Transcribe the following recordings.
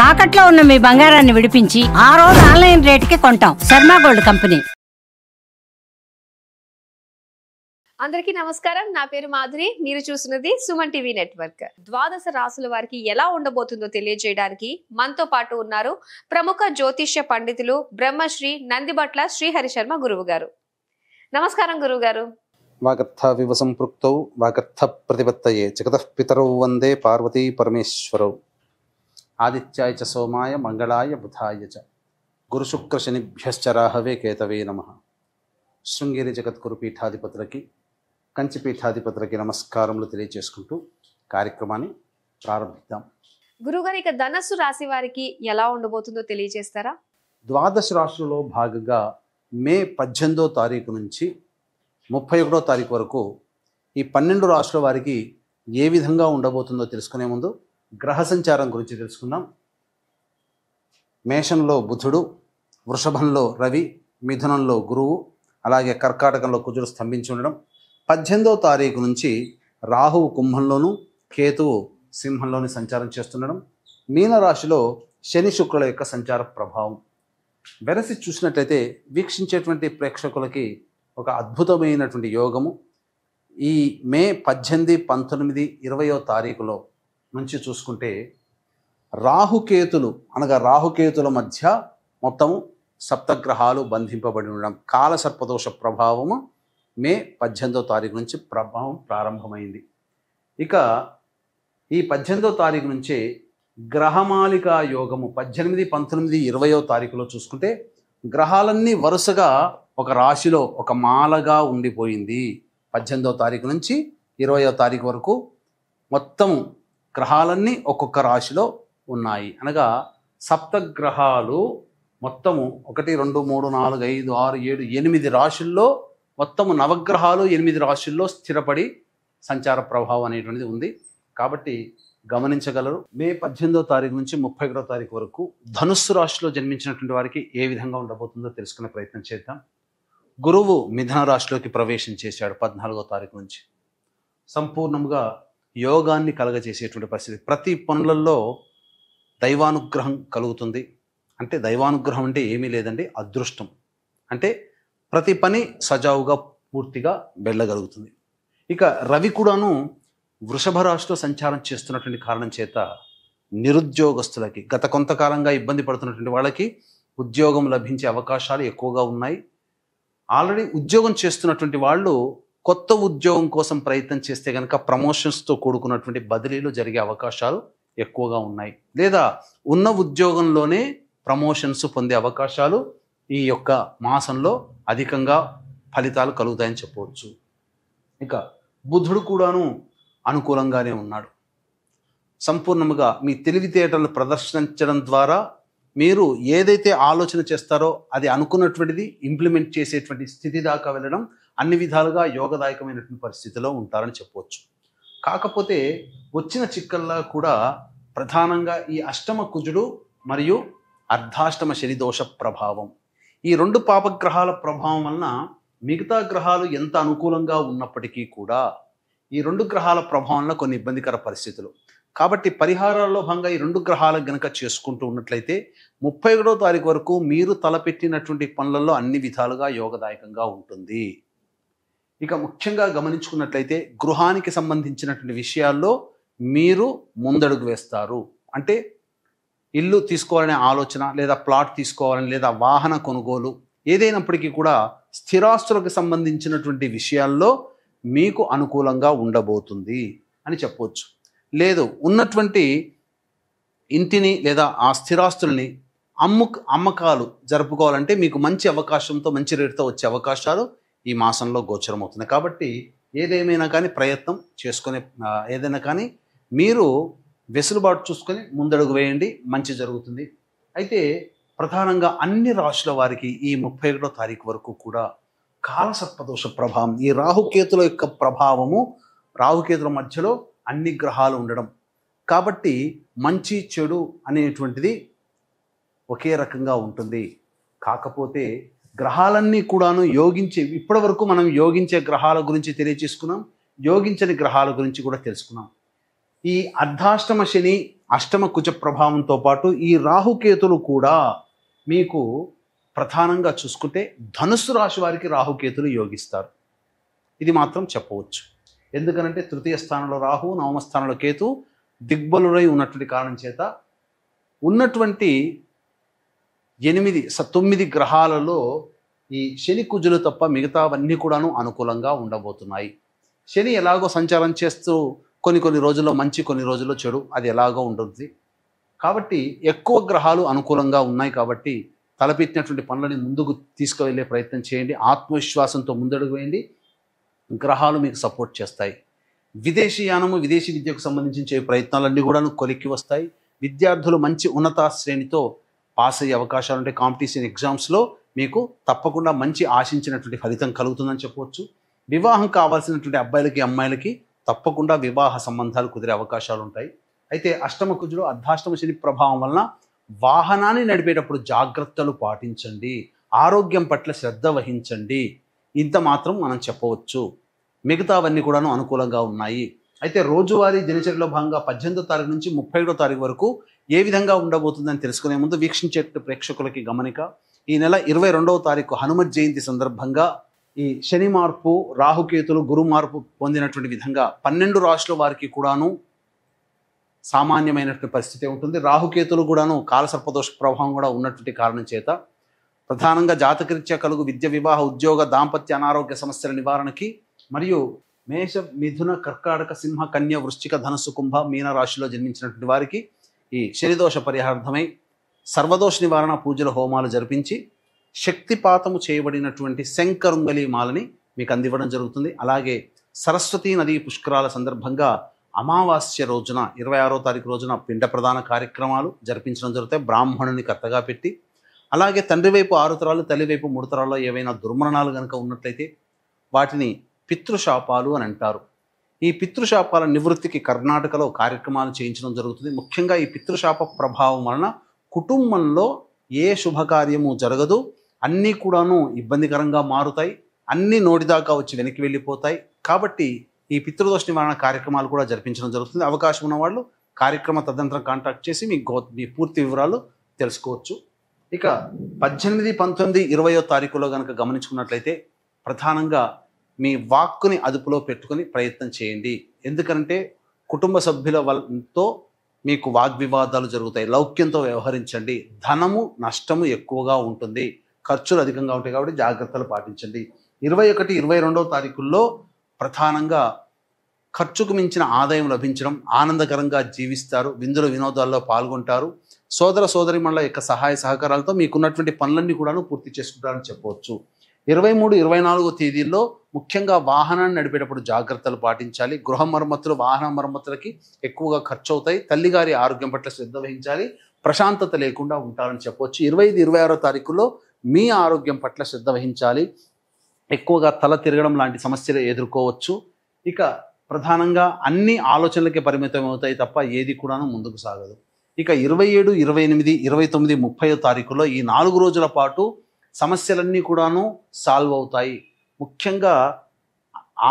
తాకట్లో ఉన్న మీ బంగారాన్ని విడిపించి ఆ రోజు ఆన్లైన్ రేటుకి కొంటాం. Sharma gold company. అందరికీ నమస్కారం. నా పేరు మాధురి. మీరు చూస్తున్నది సుమన్ టీవీ నెట్వర్క్. ద్వాదశ రాసుల వారికి ఎలా ఉండబోతుందో తెలియజేయడానికి మనతో పాటు ఉన్నారు ప్రముఖ జ్యోతిష్య పండితులు బ్రహ్మశ్రీ నందిబట్ల శ్రీహరి శర్మ గురువు గారు. నమస్కారం గురువు గారు. వాగర్థ వివ సంపృక్తౌ వాగర్థ ప్రతిపత్తయే జగతః పితరౌ వందే పార్వతీ పరమేశ్వరౌ. ఆదిత్యాయ చ సోమాయ మంగళాయ బుధాయ చ గురుశుక్ర శనిభ్యశ్చ రాహవే కేతవే నమః. శృంగేరి జగద్గురు పీఠాధిపతులకి కంచి పీఠాధిపతులకి నమస్కారములు తెలియజేసుకుంటూ కార్యక్రమాన్ని ప్రారంభిద్దాం. గురుగారు, ఇక ధనస్సు రాశి వారికి ఎలా ఉండబోతుందో తెలియజేస్తారా? ద్వాదశ రాశులలో భాగంగా మే 18వ తారీఖు నుంచి 31వ తారీఖు వరకు ఈ 12 రాశుల వారికి ఏ విధంగా ఉండబోతుందో తెలుసుకునే ముందు గ్రహ సంచారం గురించి తెలుసుకుందాం. మేషంలో బుధుడు, వృషభంలో రవి, మిథునంలో గురువు, అలాగే కర్కాటకంలో కుజుడు స్తంభించి ఉండడం. 18వ తారీఖు నుంచి రాహువు కుంభంలోను, కేతువు సింహంలోని సంచారం చేస్తుండడం. మీనరాశిలో శని శుక్రుల యొక్క సంచార ప్రభావం వెరసి చూసినట్లయితే వీక్షించేటువంటి ప్రేక్షకులకి ఒక అద్భుతమైనటువంటి యోగము ఈ మే 18, 19, 20వ తారీఖులో నుంచి చూసుకుంటే రాహుకేతులు అనగా రాహుకేతుల మధ్య మొత్తము సప్తగ్రహాలు బంధింపబడి ఉండడం, కాలసర్పదోష ప్రభావము మే 18వ తారీఖు నుంచి ప్రభావం ప్రారంభమైంది. ఇక ఈ 18వ తారీఖు నుంచే గ్రహమాలికా యోగము 18, 19, 20వ తారీఖులో చూసుకుంటే గ్రహాలన్నీ వరుసగా ఒక రాశిలో ఒక మాలగా ఉండిపోయింది. 18వ తారీఖు నుంచి 20వ తారీఖు వరకు మొత్తం గ్రహాలన్నీ ఒక్కొక్క రాశిలో ఉన్నాయి. అనగా సప్తగ్రహాలు మొత్తము 1, 2, 3, 4, 5, 6, 7, 8 రాశుల్లో మొత్తము నవగ్రహాలు 8 రాశుల్లో స్థిరపడి సంచార ప్రభావం అనేటువంటిది ఉంది. కాబట్టి గమనించగలరు. మే 18వ తారీఖు నుంచి 31వ తారీఖు వరకు ధనుస్సు రాశిలో జన్మించినటువంటి వారికి ఏ విధంగా ఉండబోతుందో తెలుసుకునే ప్రయత్నం చేద్దాం. గురువు మిథున రాశిలోకి ప్రవేశం చేశాడు 14వ తారీఖు నుంచి. సంపూర్ణంగా యోగాన్ని కలగజేసేటువంటి పరిస్థితి. ప్రతి పనులలో దైవానుగ్రహం కలుగుతుంది. అంటే దైవానుగ్రహం అంటే ఏమీ లేదండి, అదృష్టం. అంటే ప్రతి పని సజావుగా పూర్తిగా వెళ్ళగలుగుతుంది. ఇక రవి కూడాను వృషభ రాశిలో సంచారం చేస్తున్నటువంటి కారణం చేత నిరుద్యోగస్తులకి, గత కొంతకాలంగా ఇబ్బంది పడుతున్నటువంటి వాళ్ళకి ఉద్యోగం లభించే అవకాశాలు ఎక్కువగా ఉన్నాయి. ఆల్రెడీ ఉద్యోగం చేస్తున్నటువంటి వాళ్ళు కొత్త ఉద్యోగం కోసం ప్రయత్నం చేస్తే కనుక ప్రమోషన్స్తో కూడుకున్నటువంటి బదిలీలు జరిగే అవకాశాలు ఎక్కువగా ఉన్నాయి. లేదా ఉన్న ఉద్యోగంలోనే ప్రమోషన్స్ పొందే అవకాశాలు ఈ యొక్క మాసంలో అధికంగా ఫలితాలు కలుగుతాయని చెప్పవచ్చు. ఇక బుధుడు కూడాను అనుకూలంగానే ఉన్నాడు. సంపూర్ణంగా మీ తెలివితేటలను ప్రదర్శించడం ద్వారా మీరు ఏదైతే ఆలోచన చేస్తారో అది అనుకున్నటువంటిది ఇంప్లిమెంట్ చేసేటువంటి స్థితి దాకా వెళ్ళడం, అన్ని విధాలుగా యోగదాయకమైనటువంటి పరిస్థితిలో ఉంటారని చెప్పవచ్చు. కాకపోతే వచ్చిన చిక్కల్లా కూడా ప్రధానంగా ఈ అష్టమ కుజుడు మరియు అర్ధాష్టమ శని దోష ప్రభావం, ఈ 2 పాపగ్రహాల ప్రభావం వలన మిగతా గ్రహాలు ఎంత అనుకూలంగా ఉన్నప్పటికీ కూడా ఈ 2 గ్రహాల ప్రభావంలో కొన్ని ఇబ్బందికర పరిస్థితులు. కాబట్టి పరిహారాల్లో భాగంగా ఈ 2 గ్రహాలకు గనక చేసుకుంటూ ఉన్నట్లయితే 31వ తారీఖు వరకు మీరు తలపెట్టినటువంటి పనులలో అన్ని విధాలుగా యోగదాయకంగా ఉంటుంది. ఇక ముఖ్యంగా గమనించుకున్నట్లయితే గృహానికి సంబంధించినటువంటి విషయాల్లో మీరు ముందడుగు వేస్తారు. అంటే ఇల్లు తీసుకోవాలనే ఆలోచన, లేదా ప్లాట్ తీసుకోవాలని, లేదా వాహన కొనుగోలు, ఏదైనప్పటికీ కూడా స్థిరాస్తులకు సంబంధించినటువంటి విషయాల్లో మీకు అనుకూలంగా ఉండబోతుంది అని చెప్పవచ్చు. లేదు ఉన్నటువంటి ఇంటిని లేదా ఆ స్థిరాస్తుల్ని అమ్మకాలు జరుపుకోవాలంటే మీకు మంచి అవకాశంతో, మంచి రేటుతో వచ్చే అవకాశాలు ఈ మాసంలో గోచరమవుతున్నాయి. కాబట్టి ఏదేమైనా కానీ ప్రయత్నం చేసుకునే ఏదైనా కానీ మీరు వెసులుబాటు చూసుకొని ముందడుగు వేయండి, మంచి జరుగుతుంది. అయితే ప్రధానంగా అన్ని రాశుల వారికి ఈ 31వ తారీఖు వరకు కూడా కాలసర్పదోష ప్రభావం, ఈ రాహుకేతుల యొక్క ప్రభావము, రాహుకేతుల మధ్యలో అన్ని గ్రహాలు ఉండడం, కాబట్టి మంచి చెడు అనేటువంటిది ఒకే రకంగా ఉంటుంది. కాకపోతే గ్రహాలన్నీ కూడాను యోగించే, ఇప్పటి వరకు మనం యోగించే గ్రహాల గురించి తెలియచేసుకున్నాం, యోగించని గ్రహాల గురించి కూడా తెలుసుకున్నాం. ఈ అర్ధాష్టమ శని అష్టమ కుజ ప్రభావంతో పాటు ఈ రాహుకేతులు కూడా మీకు ప్రధానంగా చూసుకుంటే ధనుస్సు రాశి వారికి రాహుకేతులు యోగిస్తారు. ఇది మాత్రం చెప్పవచ్చు. ఎందుకనంటే తృతీయ స్థానంలో రాహు, నవమ స్థానంలో కేతు దిగ్బలురై ఉన్నటువంటి కారణం చేత ఉన్నటువంటి 9 గ్రహాలలో ఈ శని కుజులు తప్ప మిగతావన్నీ కూడాను అనుకూలంగా ఉండబోతున్నాయి. శని ఎలాగో సంచారం చేస్తూ కొన్ని రోజుల్లో మంచి, కొన్ని రోజుల్లో చెడు, అది ఎలాగో ఉంటుంది. కాబట్టి ఎక్కువ గ్రహాలు అనుకూలంగా ఉన్నాయి కాబట్టి తలపెట్టినటువంటి పనులని ముందుకు తీసుకువెళ్ళే ప్రయత్నం చేయండి. ఆత్మవిశ్వాసంతో ముందడుగు వేయండి. గ్రహాలు మీకు సపోర్ట్ చేస్తాయి. విదేశీయానము, విదేశీ విద్యకు సంబంధించిన ప్రయత్నాలన్నీ కూడా కొలిక్కి వస్తాయి. విద్యార్థులు మంచి ఉన్నత శ్రేణితో పాస్ అయ్యే అవకాశాలు ఉంటాయి. కాంపిటీషన్ ఎగ్జామ్స్లో మీకు తప్పకుండా మంచి ఆశించినటువంటి ఫలితం కలుగుతుందని చెప్పవచ్చు. వివాహం కావాల్సినటువంటి అబ్బాయిలకి, అమ్మాయిలకి తప్పకుండా వివాహ సంబంధాలు కుదిరే అవకాశాలు ఉంటాయి. అయితే అష్టమ కుజుడు అర్ధాష్టమ శని ప్రభావం వలన వాహనాన్ని నడిపేటప్పుడు జాగ్రత్తలు పాటించండి. ఆరోగ్యం పట్ల శ్రద్ధ వహించండి. ఇంత మాత్రం మనం చెప్పవచ్చు. మిగతావన్నీ కూడాను అనుకూలంగా ఉన్నాయి. అయితే రోజువారీ దినచర్యలో భాగంగా 18వ తారీఖు నుంచి 31వ తారీఖు వరకు ఏ విధంగా ఉండబోతుందని తెలుసుకునే ముందు వీక్షించే ప్రేక్షకులకి గమనిక. ఈ నెల 22వ తారీఖు హనుమత్ జయంతి సందర్భంగా ఈ శని మార్పు, రాహుకేతులు, గురు మార్పు పొందినటువంటి విధంగా 12 రాశుల వారికి కూడాను సామాన్యమైనటువంటి పరిస్థితి ఉంటుంది. రాహుకేతులు కూడాను కాలసర్పదోష ప్రభావం కూడా ఉన్నటువంటి కారణం చేత ప్రధానంగా జాతకరీత్యా కలుగు విద్య, వివాహ, ఉద్యోగ, దాంపత్య, అనారోగ్య సమస్యల నివారణకి మరియు మేష, మిథున, కర్కాటక, సింహ, కన్య, వృశ్చిక, ధనుస్సు, కుంభ, మీన రాశిలో జన్మించినటువంటి వారికి ఈ శనిదోష పరిహారార్థమై సర్వదోష నివారణ పూజల హోమాలు జరిపించి శక్తిపాతము చేయబడినటువంటి శంకరుంగలి మాలని మీకు అందివ్వడం జరుగుతుంది. అలాగే సరస్వతీ నదీ పుష్కరాల సందర్భంగా అమావాస్య రోజున 26వ తారీఖు రోజున పిండ ప్రదాన కార్యక్రమాలు జరిపించడం జరుగుతాయి. బ్రాహ్మణుని కర్తగా పెట్టి, అలాగే తండ్రి వైపు 6 తరాలు, తల్లి వైపు 3 తరాల్లో ఏవైనా దుర్మరణాలు కనుక ఉన్నట్లయితే వాటిని పితృశాపాలు అని అంటారు. ఈ పితృశాపాల నివృత్తికి కర్ణాటకలో కార్యక్రమాలు చేయించడం జరుగుతుంది. ముఖ్యంగా ఈ పితృశాప ప్రభావం వలన కుటుంబంలో ఏ శుభకార్యము జరగదు. అన్నీ కూడాను ఇబ్బందికరంగా మారుతాయి. అన్నీ నోటిదాకా వచ్చి వెనక్కి వెళ్ళిపోతాయి. కాబట్టి ఈ పితృదోష నివారణ కార్యక్రమాలు కూడా జరిపించడం జరుగుతుంది. అవకాశం ఉన్న వాళ్ళు కార్యక్రమ తదనంతరం కాంటాక్ట్ చేసి మీ పూర్తి వివరాలు తెలుసుకోవచ్చు. ఇక 18, 19, 20వ తారీఖులో కనుక గమనించుకున్నట్లయితే ప్రధానంగా మీ వాక్కుని అదుపులో పెట్టుకుని ప్రయత్నం చేయండి. ఎందుకంటే కుటుంబ సభ్యుల వల్లతో మీకు వాగ్వివాదాలు జరుగుతాయి. లౌక్యంతో వ్యవహరించండి. ధనము నష్టము ఎక్కువగా ఉంటుంది. ఖర్చులు అధికంగా ఉంటాయి కాబట్టి జాగ్రత్తలు పాటించండి. 21, 22వ తారీఖుల్లో ప్రధానంగా ఖర్చుకు మించిన ఆదాయం లభించడం, ఆనందకరంగా జీవిస్తారు, విందుల వినోదాల్లో పాల్గొంటారు. సోదర సోదరిమణుల యొక్క సహాయ సహకారాలతో మీకున్నటువంటి పనులన్నీ కూడాను పూర్తి చేసుకుంటారని చెప్పవచ్చు. 23, 24వ తేదీల్లో ముఖ్యంగా వాహనాన్ని నడిపేటప్పుడు జాగ్రత్తలు పాటించాలి. గృహ మరమ్మతులు, వాహన మరమ్మతులకి ఎక్కువగా ఖర్చు అవుతాయి. తల్లిగారి ఆరోగ్యం పట్ల శ్రద్ధ వహించాలి. ప్రశాంతత లేకుండా ఉంటారని చెప్పవచ్చు. 25, 26వ తారీఖుల్లో మీ ఆరోగ్యం పట్ల శ్రద్ధ వహించాలి. ఎక్కువగా తల తిరగడం లాంటి సమస్యలు ఎదుర్కోవచ్చు. ఇక ప్రధానంగా అన్ని ఆలోచనలకే పరిమితం అవుతాయి తప్ప ఏది కూడాను ముందుకు సాగదు. ఇక 27, 28, 29, 30వ తారీఖులో ఈ 4 రోజుల పాటు సమస్యలన్నీ కూడాను సాల్వ్ అవుతాయి. ముఖ్యంగా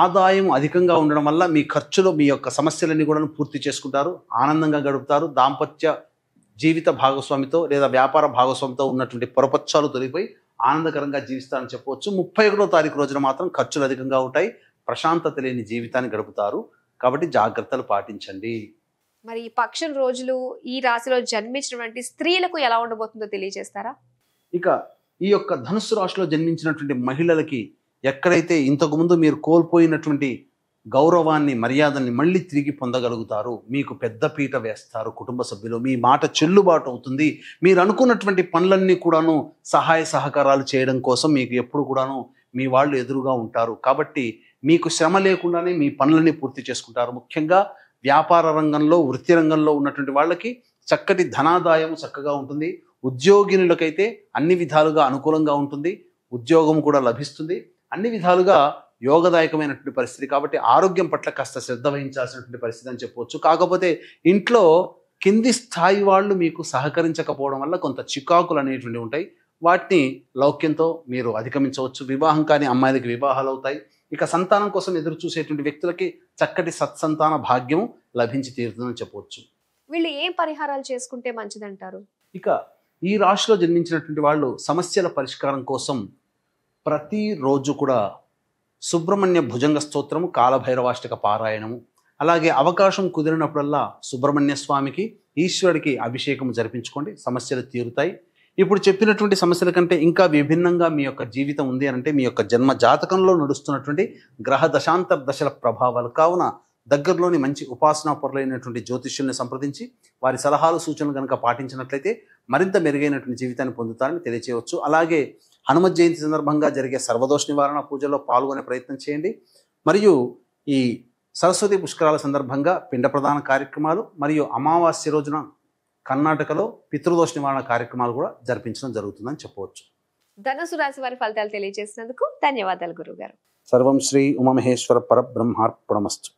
ఆదాయం అధికంగా ఉండడం వల్ల మీ ఖర్చులో మీ యొక్క సమస్యలన్నీ కూడా పూర్తి చేసుకుంటారు. ఆనందంగా గడుపుతారు. దాంపత్య జీవిత భాగస్వామితో లేదా వ్యాపార భాగస్వామితో ఉన్నటువంటి పొరపచ్చాలు తొలగిపోయి ఆనందకరంగా జీవిస్తారని చెప్పవచ్చు. 31వ తారీఖు రోజున మాత్రం ఖర్చులు అధికంగా ఉంటాయి. ప్రశాంతత లేని జీవితాన్ని గడుపుతారు. కాబట్టి జాగ్రత్తలు పాటించండి. మరి ఈ పక్షం రోజులు ఈ రాశిలో జన్మించినటువంటి స్త్రీలకు ఎలా ఉండబోతుందో తెలియజేస్తారా? ఇక ఈ యొక్క ధనుస్సు రాశిలో జన్మించినటువంటి మహిళలకి ఎక్కడైతే ఇంతకుముందు మీరు కోల్పోయినటువంటి గౌరవాన్ని, మర్యాదల్ని మళ్ళీ తిరిగి పొందగలుగుతారు. మీకు పెద్ద పీట వేస్తారు కుటుంబ సభ్యులు. మీ మాట చెల్లుబాటు అవుతుంది. మీరు అనుకున్నటువంటి పనులన్నీ కూడాను సహాయ సహకారాలు చేయడం కోసం మీకు ఎప్పుడు కూడాను మీ వాళ్ళు ఎదురుగా ఉంటారు. కాబట్టి మీకు శ్రమ లేకుండానే మీ పనులన్నీ పూర్తి చేసుకుంటారు. ముఖ్యంగా వ్యాపార రంగంలో, వృత్తి రంగంలో ఉన్నటువంటి వాళ్ళకి చక్కటి ధనాదాయం చక్కగా ఉంటుంది. ఉద్యోగినులకైతే అన్ని విధాలుగా అనుకూలంగా ఉంటుంది. ఉద్యోగం కూడా లభిస్తుంది. అన్ని విధాలుగా యోగదాయకమైనటువంటి పరిస్థితి. కాబట్టి ఆరోగ్యం పట్ల కాస్త శ్రద్ధ వహించాల్సినటువంటి పరిస్థితి అని చెప్పవచ్చు. కాకపోతే ఇంట్లో కింది స్థాయి వాళ్ళు మీకు సహకరించకపోవడం వల్ల కొంత చికాకులు అనేటువంటివి ఉంటాయి. వాటిని లౌక్యంతో మీరు అధిగమించవచ్చు. వివాహం కాని అమ్మాయిలకి వివాహాలు అవుతాయి. ఇక సంతానం కోసం ఎదురు చూసేటువంటి వ్యక్తులకి చక్కటి సత్సంతాన భాగ్యం లభించి తీరుతుందని చెప్పవచ్చు. వీళ్ళు ఏం పరిహారాలు చేసుకుంటే మంచిదంటారు? ఇక ఈ రాశిలో జన్మించినటువంటి వాళ్ళు సమస్యల పరిష్కారం కోసం ప్రతిరోజు కూడా సుబ్రహ్మణ్య భుజంగ స్తోత్రము, కాలభైరవాష్టక పారాయణము, అలాగే అవకాశం కుదిరినప్పుడల్లా సుబ్రహ్మణ్య స్వామికి, ఈశ్వరుడికి అభిషేకం జరిపించుకోండి, సమస్యలు తీరుతాయి. ఇప్పుడు చెప్పినటువంటి సమస్యల కంటే ఇంకా విభిన్నంగా మీ యొక్క జీవితం ఉంది అని అంటే మీ యొక్క జన్మ జాతకంలో నడుస్తున్నటువంటి గ్రహ దశాంతర దశల ప్రభావాలు. కావున దగ్గరలోని మంచి ఉపాసనా పరులైనటువంటి జ్యోతిష్యుల్ని సంప్రదించి వారి సలహాలు సూచనలు కనుక పాటించినట్లయితే మరింత మెరుగైనటువంటి జీవితాన్ని పొందుతారని తెలియచేయవచ్చు. అలాగే హనుమత్ జయంతి సందర్భంగా జరిగే సర్వదోష నివారణ పూజల్లో పాల్గొనే ప్రయత్నం చేయండి. మరియు ఈ సరస్వతి పుష్కరాల సందర్భంగా పిండ ప్రదాన కార్యక్రమాలు మరియు అమావాస్య రోజున కర్ణాటకలో పితృదోష నివారణ కార్యక్రమాలు కూడా జరిపించడం జరుగుతుందని చెప్పవచ్చు. ధనుసు రాశి వారి ఫలితాలు తెలియజేసినందుకు ధన్యవాదాలు గురుగారు. సర్వం శ్రీ ఉమామహేశ్వర పరబ్రహ్మార్పణమస్తు.